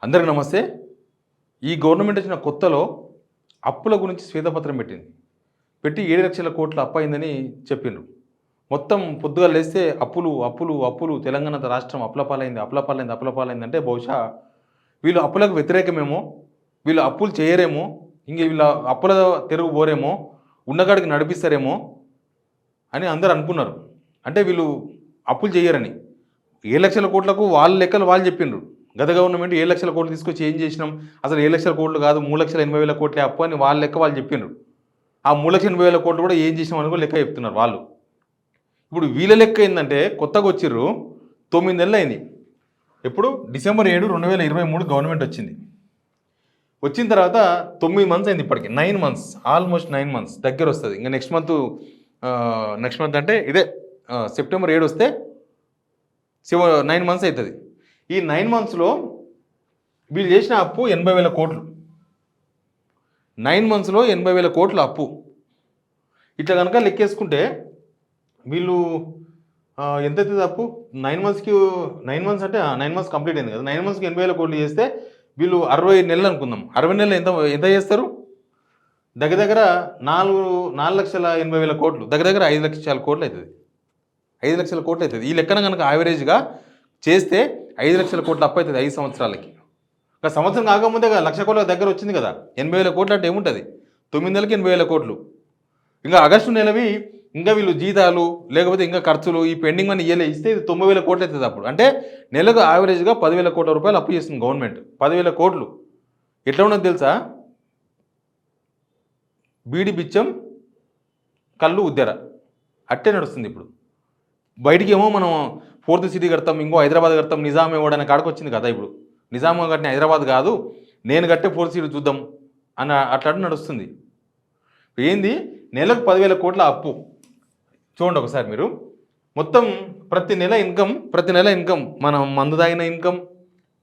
అందరికీ నమస్తే. ఈ గవర్నమెంట్ వచ్చిన కొత్తలో అప్పుల గురించి శ్వేతపత్రం పెట్టి 7 లక్షల కోట్ల అప్పు అయిందని చెప్పిండ్రు. మొత్తం పొద్దుగా లేస్తే అప్పులు అప్పులు అప్పులు, తెలంగాణ రాష్ట్రం అప్పులపాలైంది అంటే బహుశా వీళ్ళు అప్పులకు వ్యతిరేకమేమో, వీళ్ళు అప్పులు చేయరేమో, ఇంక వీళ్ళ అప్పుల తెరుగు పోరేమో, ఉన్నగాడికి నడిపిస్తారేమో అని అందరు అనుకున్నారు. అంటే వీళ్ళు అప్పులు చేయరని 7 లక్షల కోట్లకు వాళ్ళ లెక్కలు వాళ్ళు చెప్పిండ్రు. గత గవర్నమెంట్ 7 లక్షల కోట్లు తీసుకొచ్చి ఏం చేసినాం, అసలు 7 లక్షల కోట్లు కాదు 3,80,000 కోట్లే అప్పు అని వాళ్ళ లెక్క వాళ్ళు చెప్పిండ్రు. ఆ 3,80,000 కోట్లు కూడా ఏం చేసినాం అని కూడా లెక్క చెప్తున్నారు వాళ్ళు. ఇప్పుడు వీళ్ళ లెక్క ఏంటంటే కొత్తగా వచ్చిర్రు, 9 నెలలు అయింది. ఎప్పుడు డిసెంబర్ 7, 2023 గవర్నమెంట్ వచ్చింది. వచ్చిన తర్వాత 9 మంత్స్ అయింది, ఇప్పటికి 9 మంత్స్, ఆల్మోస్ట్ 9 మంత్స్ దగ్గర వస్తుంది. ఇంకా నెక్స్ట్ మంత్ అంటే ఇదే సెప్టెంబర్ 7 వస్తే 9 మంత్స్ అవుతుంది. ఈ 9 మంత్స్లో వీళ్ళు చేసిన అప్పు 80,000 కోట్లు. 9 మంత్స్లో 80,000 కోట్ల అప్పు. ఇట్లా కనుక లెక్కేసుకుంటే వీళ్ళు ఎంత అవుతుంది అప్పు 9 మంత్స్ అంటే 9 మంత్స్ కంప్లీట్ అయింది కదా. 9 మంత్స్కి 80,000 కోట్లు చేస్తే వీళ్ళు 60 నెలలు అనుకుందాం. 60 నెలలు ఎంత చేస్తారు? దగ్గర 4,80,000 కోట్లు, దగ్గర 5 లక్షల కోట్లు అవుతుంది. 5 లక్షల కోట్లు అవుతుంది. ఈ లెక్కన కనుక యావరేజ్గా చేస్తే 5 లక్షల కోట్ల అప్పు అవుతుంది 5 సంవత్సరాలకి. ఒక సంవత్సరం కాకముందే కదా 1,00,000 కోట్ల దగ్గర వచ్చింది కదా. 80,000 కోట్లు అంటే ఏముంటుంది? 9 నెలలకి 80,000 కోట్లు. ఇంకా ఆగస్టు నెలవి ఇంకా వీళ్ళు జీతాలు లేకపోతే ఇంకా ఖర్చులు ఈ పెండింగ్ మనీ ఇస్తే ఇది 90,000 కోట్లు అవుతుంది. అప్పుడు అంటే నెలకు యావరేజ్గా 10,000 కోట్ల రూపాయలు అప్పు చేస్తుంది గవర్నమెంట్. 10,000 కోట్లు ఎట్లా ఉన్నది తెలుసా? బీడి బిచ్చం కళ్ళు ఉద్దెర అట్టే నడుస్తుంది ఇప్పుడు. బయటికి ఏమో మనం 4th సిటీ కడతాం, ఇంకో హైదరాబాద్ కడతాం, నిజాం ఇవ్వడానికి కాడికి వచ్చింది కదా. ఇప్పుడు నిజాం కట్టిన హైదరాబాద్ కాదు, నేను కట్టే 4th సిటీ చూద్దాం అని అట్లా నడుస్తుంది. ఏంది నెలకు 10,000 కోట్ల అప్పు. చూడండి ఒకసారి మీరు, మొత్తం ప్రతి నెల ఇన్కమ్, మనం మందు తాగిన ఇన్కమ్,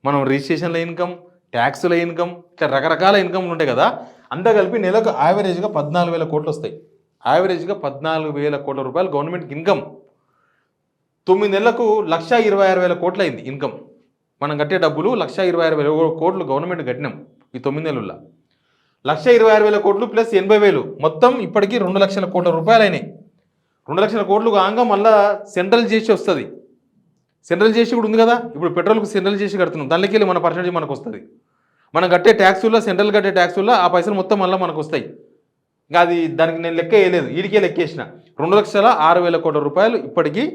మనం రిజిస్ట్రేషన్ల ఇన్కమ్, ట్యాక్సుల ఇన్కమ్, ఇట్లా రకరకాల ఇన్కమ్లు ఉంటాయి కదా. అంతా కలిపి నెలకు యావరేజ్గా 14,000 కోట్లు వస్తాయి. యావరేజ్గా 14,000 కోట్ల రూపాయలు గవర్నమెంట్కి ఇన్కమ్. 9 నెలలకు 1,26,000 కోట్లు అయింది ఇన్కమ్. మనం కట్టే డబ్బులు 1,26,000 కోట్లు గవర్నమెంట్ కట్టినాం ఈ 9 నెలల్లో. 1,26,000 కోట్లు ప్లస్ 80,000 మొత్తం ఇప్పటికీ 2 లక్షల కోట్ల రూపాయలు అయినాయి. 2 లక్షల కోట్లు కాగా మళ్ళీ సెంట్రల్ చేసి వస్తుంది. సెంట్రల్ చేసి కూడా ఉంది కదా. ఇప్పుడు పెట్రోల్కి సెంట్రల్ చేసి కడుతున్నాం, దానిలోకి వెళ్ళి మన పర్సెంటేజ్ మనకు వస్తుంది. మనం కట్టే ట్యాక్సుల్లో, సెంట్రల్ కట్టే ట్యాక్సుల్లో ఆ పైసలు మొత్తం మళ్ళీ మనకు వస్తాయి. ఇంకా అది దానికి నేను లెక్క వేయలేదు, వీడికే లెక్కేసిన. 2,06,000 కోట్ల రూపాయలు ఇప్పటికీ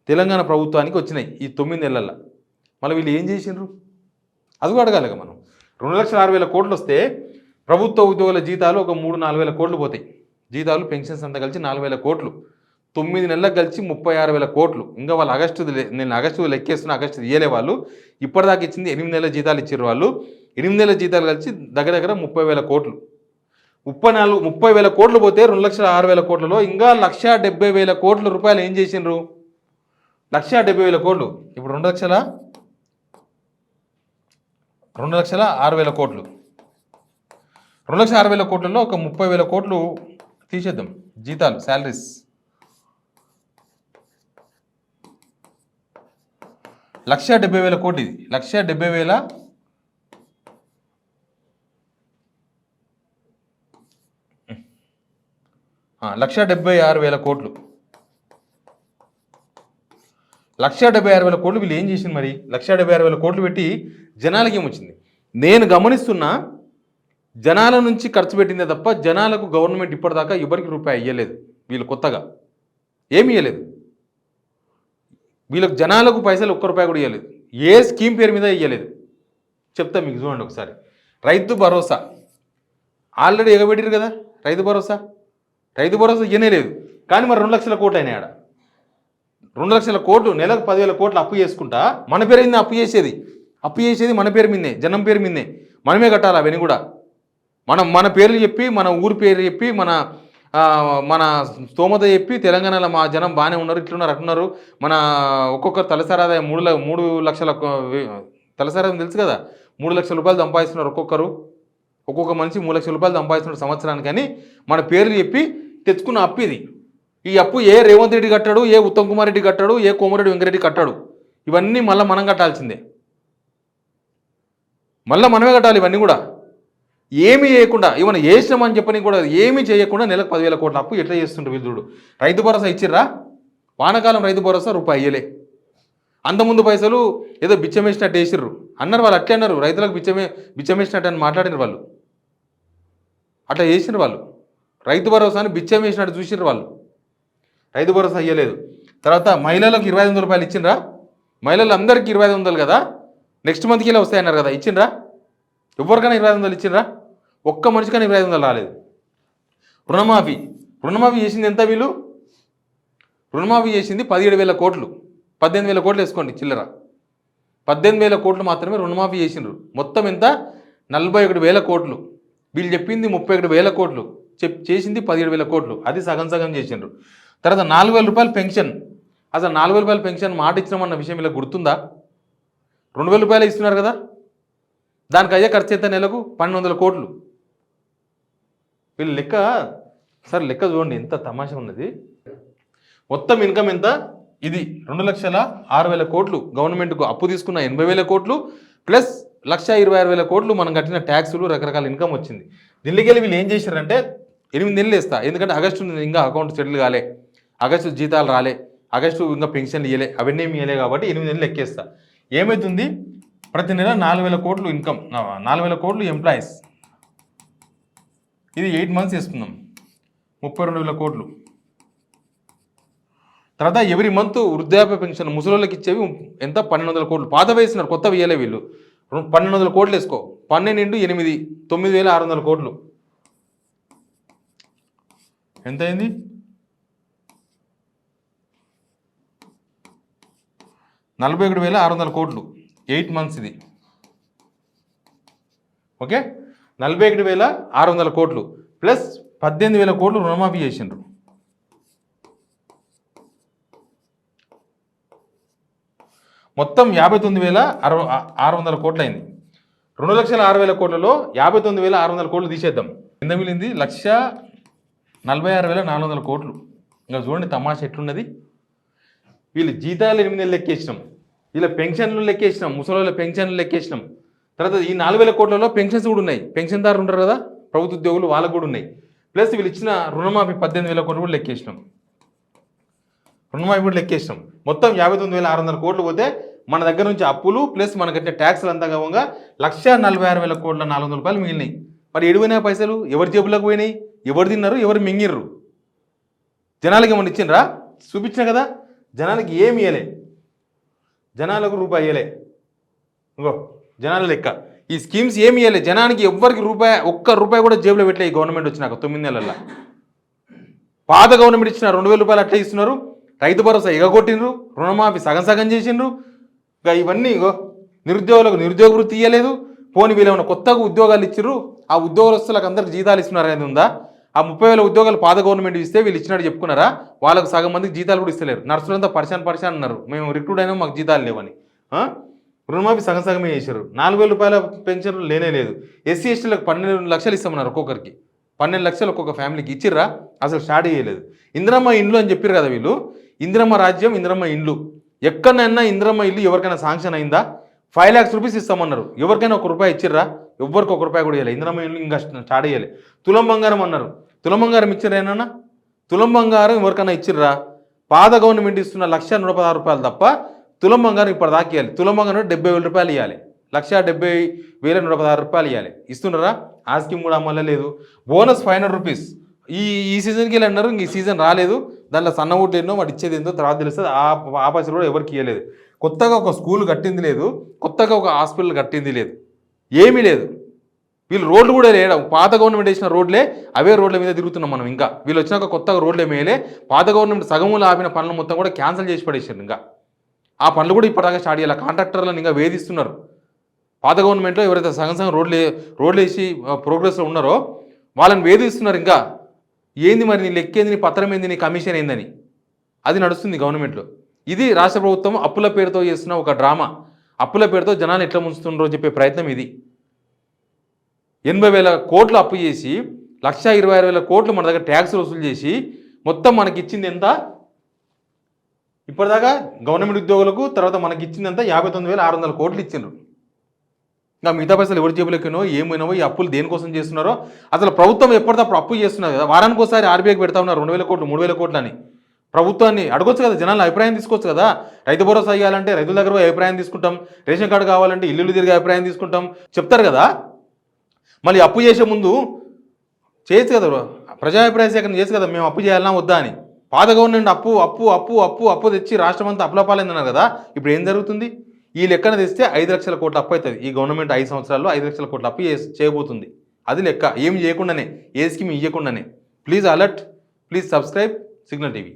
తెలంగాణ ప్రభుత్వానికి వచ్చినాయి ఈ 9 నెలల్లో. మళ్ళీ వీళ్ళు ఏం చేసిండ్రు అది కూడా అడగాలి మనం. 2,06,000 కోట్లు వస్తే ప్రభుత్వ ఉద్యోగుల జీతాలు ఒక 3-4,000 కోట్లు పోతాయి. జీతాలు, పెన్షన్స్ అంతా కలిసి 4,000 కోట్లు. 9 నెలలకు కలిసి 36,000 కోట్లు. ఇంకా వాళ్ళు నేను ఆగస్టు లెక్కేస్తున్నా, ఆగస్టు ఇయ్యలే వాళ్ళు. ఇప్పటిదాకా ఇచ్చింది 8 నెలల జీతాలు ఇచ్చారు వాళ్ళు. 8 నెలల జీతాలు కలిసి దగ్గర 30,000 కోట్లు. 30,000 కోట్లు పోతే 2,06,000 కోట్లలో ఇంకా 1,70,000 కోట్ల రూపాయలు ఏం చేసిండ్రు? 1,70,000 కోట్లు. ఇప్పుడు 2,06,000 కోట్లు. 2,06,000 కోట్లలో ఒక 30,000 కోట్లు తీసేద్దాం జీతాలు, శాలరీస్. 1,70,000 కోట్లు. ఇది 1,70,000 1,76,000 కోట్లు. 1,76,000 కోట్లు వీళ్ళు ఏం చేసింది మరి? 1,76,000 కోట్లు పెట్టి జనాలకి ఏమొచ్చింది? నేను గమనిస్తున్నా, జనాల నుంచి ఖర్చు పెట్టిందే తప్ప జనాలకు గవర్నమెంట్ ఇప్పటిదాకా ఎవరికి రూపాయి ఇవ్వలేదు. వీళ్ళు కొత్తగా ఏమి ఇవ్వలేదు. వీళ్ళకి జనాలకు పైసలు 1 రూపాయి కూడా ఇవ్వలేదు. ఏ స్కీమ్ పేరు మీద ఇవ్వలేదు. చెప్తా మీకు, చూడండి ఒకసారి. రైతు భరోసా ఆల్రెడీ ఎగబెట్టారు కదా. రైతు భరోసా ఇవ్వనే లేదు. కానీ మరి 2 లక్షల కోట్లు అయినాయి ఆడ. 2 లక్షల కోట్లు నెలకు 10,000 కోట్లు అప్పు చేసుకుంటా మన పేరు మీద అప్పు చేసేది మన పేరు మీదే, జనం పేరు మీదే. మనమే కట్టాలి అవన్నీ కూడా. మన పేర్లు చెప్పి, మన ఊరి పేరు చెప్పి, మన స్తోమత చెప్పి తెలంగాణలో మా జనం బాగానే ఉన్నారు, ఇట్లున్నారు, అట్లున్నారు. మన ఒక్కొక్కరు తలసరి ఆదాయం 3 లక్షల తలసరి ఆదాయం తెలుసు కదా. 3 లక్షల రూపాయలు సంపాదిస్తున్నారు ఒక్కొక్క మనిషి 3 లక్షల రూపాయలు సంపాదిస్తున్నారు సంవత్సరానికి అని మన పేర్లు చెప్పి తెచ్చుకున్న అప్పు ఇది. ఈ అప్పు ఏ రేవంత్ రెడ్డి కట్టాడు, ఏ ఉత్తమ్ కుమార్ రెడ్డి కట్టాడు, ఏ కోమరెడ్డి వెంకరెడ్డి కట్టాడు. ఇవన్నీ మళ్ళీ మనం కట్టాల్సిందే. మళ్ళీ మనమే కట్టాలి ఇవన్నీ కూడా. ఏమీ చేయకుండా ఏమైనా చేసినామని చెప్పని కూడా ఏమీ చేయకుండా నెలకు 10,000 కోట్ల అప్పు ఎట్లా చేస్తుంటారు వీళ్ళు చూడు. రైతు భరోసా ఇచ్చిర్రా? వానాకాలం రైతు భరోసా రూపాయి ఇయ్యలే. అంతకుముందు పైసలు ఏదో బిచ్చమేసినట్టు వేసిర్రు అన్నారు వాళ్ళు. అట్లే అన్నారు, రైతులకు బిచ్చమేసినట్టు అని మాట్లాడినారు వాళ్ళు. అట్లా చేసినారు వాళ్ళు. రైతు భరోసాని బిచ్చం వేసినట్టు చూసిర్రు వాళ్ళు. రైతు భరోసా ఇవ్వలేదు. తర్వాత మహిళలకు 2,500 రూపాయలు ఇచ్చిండ్రా? మహిళలు అందరికీ 2,500 కదా, నెక్స్ట్ మంత్కి ఇలా వస్తాయన్నారు కదా, ఇచ్చిండ్రా? ఎవరికైనా 2,500 ఇచ్చిండ్రా? ఒక్క మనిషికైనా 2,500 రాలేదు. రుణమాఫీ చేసింది ఎంత వీళ్ళు? రుణమాఫీ చేసింది 17,000 కోట్లు. 18,000 కోట్లు వేసుకోండి చిల్లర. 18,000 కోట్లు మాత్రమే రుణమాఫీ చేసిండ్రు. మొత్తం ఎంత? 41,000 కోట్లు. వీళ్ళు చెప్పింది 31,000 కోట్లు, చేసింది 17,000 కోట్లు. అది సగం సగం చేసిండ్రు. తర్వాత 4,000 రూపాయలు పెన్షన్. అసలు 4,000 రూపాయలు పెన్షన్ మాట ఇచ్చినామన్న విషయం ఇలా గుర్తుందా? 2,000 రూపాయలు ఇస్తున్నారు కదా, దానికి అయ్యే ఖర్చు ఎంత? నెలకు 1,200 కోట్లు. వీళ్ళు లెక్క సార్, లెక్క చూడండి ఎంత తమాషా ఉన్నది. మొత్తం ఇన్కమ్ ఎంత? ఇది 2,06,000 కోట్లు. గవర్నమెంట్కు అప్పు తీసుకున్న 80,000 కోట్లు ప్లస్ 1,26,000 కోట్లు మనం కట్టిన ట్యాక్సులు, రకరకాల ఇన్కమ్ వచ్చింది. దీనికి వెళ్ళి వీళ్ళు ఏం చేశారంటే 8 నెలలు వేస్తా, ఎందుకంటే ఆగస్టు ఇంకా అకౌంట్ సెటిల్ కాలే, ఆగస్టు జీతాలు రాలే, ఆగస్టు ఇంకా పెన్షన్లు ఇవ్వలే, అవన్నీ ఏమి ఇవ్వలే కాబట్టి 8 నెలలు ఎక్కేస్తా. ఏమవుతుంది? ప్రతి నెల 4,000 కోట్లు ఇన్కమ్, 4,000 కోట్లు ఎంప్లాయీస్. ఇది 8 మంత్స్ వేసుకుందాం, 32,000 కోట్లు. తర్వాత ఎవ్రీ మంత్ వృద్ధాప్య పెన్షన్ ముసలోళ్ళకి ఇచ్చేవి ఎంత? 1,200 కోట్లు. పాత వేసినారు, కొత్త వేయలే వీళ్ళు. 1,200 కోట్లు వేసుకో, 12 × 8 9,600 కోట్లు. ఎంత అయింది? 41,600 కోట్లు 8 మంత్స్ ఇది. ఓకే, 41,600 కోట్లు ప్లస్ 18,000 కోట్లు రుణమాఫీ చేసిండ్రు. మొత్తం 59,600 కోట్లు అయింది. 2,06,000 కోట్లలో 59,600 కోట్లు తీసేద్దాం. కింద మిగిలింది 1,46,400 కోట్లు. ఇంకా చూడండి తమాషా ఎట్లున్నది. వీళ్ళు జీతాలు 8 నెలలు లెక్కేసినాం, వీళ్ళ పెన్షన్లు లెక్కేసినాం, ముసలి పెన్షన్లు లెక్కేసినాం. తర్వాత ఈ 4,000 కోట్లలో పెన్షన్స్ కూడా ఉన్నాయి, పెన్షన్దారులు ఉంటారు కదా ప్రభుత్వ ఉద్యోగులు, వాళ్ళకు కూడా ఉన్నాయి. ప్లస్ వీళ్ళు ఇచ్చిన రుణమాఫీ 18,000 కోట్లు కూడా లెక్కేసినాం, రుణమాఫీ కూడా లెక్కేసినాం. మొత్తం 59,600 కోట్లు పోతే మన దగ్గర నుంచి అప్పులు ప్లస్ మనకట్టే ట్యాక్స్లు అంతా కావంగా 1,46,400 రూపాయలు మిగిలినాయి. మరి ఎడిపోయినా పైసలు? ఎవరి జేబులకు పోయినాయి? ఎవరు తిన్నారు? ఎవరు మింగిర్రు? జనాలకి ఏమన్నా ఇచ్చిండ్రా? చూపించిన కదా, జనాలకి ఏమి ఇవ్వలే, జనాలకు రూపాయి ఇవ్వలే. ఇంకో జనాల లెక్క ఈ స్కీమ్స్ ఏమి ఇవ్వలే జనానికి. ఎవ్వరికి ఒక్క రూపాయి కూడా జేబులో పెట్టలే ఈ గవర్నమెంట్ వచ్చినాక 9 నెలల్లో. పాత గవర్నమెంట్ ఇచ్చిన 2,000 రూపాయలు అట్లా ఇస్తున్నారు. రైతు భరోసా ఎగగొట్టిండ్రు, రుణమాఫీ సగం సగం చేసిండ్రు. ఇంకా ఇవన్నీ నిరుద్యోగులకు నిరుద్యోగ వృత్తి ఇవ్వలేదు. పోనీ వీళ్ళేమన్నా కొత్తగా ఉద్యోగాలు ఇచ్చిర్రు, ఆ ఉద్యోగస్తులకు అందరికి జీతాలు ఇస్తున్నారు అనేది ఉందా? ఆ 30,000 ఉద్యోగాలు పాత గవర్నమెంట్ ఇస్తే వీళ్ళు ఇచ్చినట్టు చెప్పుకున్నారా? వాళ్ళకు సగం మందికి జీతాలు కూడా ఇస్తలేరు. నర్సులంతా పరిశాన్ అన్నారు, మేము రిక్రూట్ అయినా మాకు జీతాలు లేవని. రుణమాఫీ సగం సగమే చేశారు. 4,000 రూపాయల పెన్షన్లు లేనే లేదు. ఎస్సీ ఎస్టీలకు 12 లక్షలు ఇస్తామన్నారు ఒక్కొక్కరికి, 12 లక్షలు ఒక్కొక్క ఫ్యామిలీకి ఇచ్చిర్రా? అసలు స్టార్ట్ చేయలేదు. ఇందిరమ్మ ఇండ్లు అని చెప్పారు కదా వీళ్ళు, ఇందిరమ్మ రాజ్యం, ఇందిరమ్మ ఇండ్లు. ఎక్కడైనా ఇందిరమ్మ ఇల్లు ఎవరికైనా శాంక్షన్ అయిందా? 5 lakhs రూపీస్ ఇస్తామన్నారు. ఎవరికైనా 1 రూపాయి ఇచ్చిర్రా? ఎవ్వరికి 1 రూపాయి కూడా ఇవ్వలేదు. ఇందిరమ్మ ఇల్లు ఇంకా స్టార్ట్ చేయాలి. తులం బంగారం అన్నారు, తులం బంగారం ఇచ్చిర్రేనా? తులం బంగారం ఎవరికైనా ఇచ్చిర్రా? పాత గవర్నమెంట్ ఇస్తున్న 1,116 రూపాయలు తప్ప తులం బంగారం ఇప్పుడు దాకా ఇవ్వాలి. తులం బంగారం 70,000 రూపాయలు ఇవ్వాలి, 1,70,116 రూపాయలు ఇవ్వాలి. ఇస్తున్నారా? ఆ స్కీమ్ కూడా అమలు లేదు. బోనస్ 500 రూపీస్ ఈ సీజన్కి వెళ్ళి అన్నారు, ఇంక ఈ సీజన్ రాలేదు. దాంట్లో సన్న ఓట్లు ఎన్నో వాడు ఇచ్చేది ఏందో తర్వాత తెలుస్తుంది. ఆ పైసలు కూడా ఎవరికి ఇవ్వలేదు. కొత్తగా ఒక స్కూల్ కట్టింది లేదు, కొత్తగా ఒక హాస్పిటల్ కట్టింది లేదు, ఏమీ లేదు. వీళ్ళు రోడ్లు కూడా వేయడం, పాత గవర్నమెంట్ వేసిన రోడ్లే అవే రోడ్ల మీద తిరుగుతున్నాం మనం. ఇంకా వీళ్ళు వచ్చినాక కొత్తగా రోడ్లు ఏమేయలే. పాత గవర్నమెంట్ సగములు ఆపిన పనులు మొత్తం కూడా క్యాన్సిల్ చేసి పడేసారు. ఇంకా ఆ పనులు కూడా ఇప్పటిదాకా స్టార్ట్ చేయాలి. కాంట్రాక్టర్లను ఇంకా వేధిస్తున్నారు. పాత గవర్నమెంట్లో ఎవరైతే సగం రోడ్లు వేసి ప్రోగ్రెస్లో ఉన్నారో వాళ్ళని వేధిస్తున్నారు. ఇంకా ఏంది మరి నీ లెక్కేంది, నీ పత్రం ఏంది, నీ కమిషన్ ఏందని అది నడుస్తుంది గవర్నమెంట్లో. ఇది రాష్ట్ర ప్రభుత్వం అప్పుల పేరుతో చేస్తున్న ఒక డ్రామా. అప్పుల పేరుతో జనాన్ని ఎట్లా ముంచుతుండ్రో చెప్పే ప్రయత్నం ఇది. 80,000 కోట్లు అప్పు చేసి 1,26,000 కోట్లు మన దగ్గర ట్యాక్స్ వసూలు చేసి మొత్తం మనకి ఇచ్చింది ఎంత? ఇప్పటిదాకా గవర్నమెంట్ ఉద్యోగులకు తర్వాత మనకి ఇచ్చింది ఎంత? 59,600 కోట్లు ఇచ్చిండ్రు. ఇంకా మిగతా పైసలు ఎవరి జేబులెక్కినో ఏమైనావో ఈ అప్పులు దేనికోసం చేస్తున్నారో అసలు ప్రభుత్వం ఎప్పటికప్పుడు అప్పు చేస్తున్నారు కదా, వారానికి ఒకసారి ఆర్బీఐకి పెడతా ఉన్నారు 2,000 కోట్లు 3,000 కోట్లు అని. ప్రభుత్వాన్ని అడగొచ్చు కదా, జనాల అభిప్రాయం తీసుకోవచ్చు కదా. రైతు భరోసా ఇవ్వాలంటే రైతుల దగ్గర పోయి అభిప్రాయం తీసుకుంటాం, రేషన్ కార్డు కావాలంటే ఇల్లు తిరిగి అభిప్రాయం తీసుకుంటాం చెప్తారు కదా. మళ్ళీ అప్పు చేసే ముందు చేయొచ్చు కదా, ప్రజాభిప్రాయ సేకరణ చేసి కదా మేము అప్పు చేయాలన్నా వద్దా అని. పాత గవర్నమెంట్ అప్పు అప్పు అప్పు అప్పు అప్పు తెచ్చి రాష్ట్రం అంతా అప్పులపాలైందన్నారు కదా. ఇప్పుడు ఏం జరుగుతుంది? ఈ లెక్కన తెస్తే 5 లక్షల కోట్ల అప్పు అవుతుంది. ఈ గవర్నమెంట్ 5 సంవత్సరాల్లో 5 లక్షల కోట్ల అప్పు చేయబోతుంది. అది లెక్క, ఏం చేయకుండానే, ఏ స్కీమ్ ఇవ్వకుండానే. Please alert, please subscribe signal TV.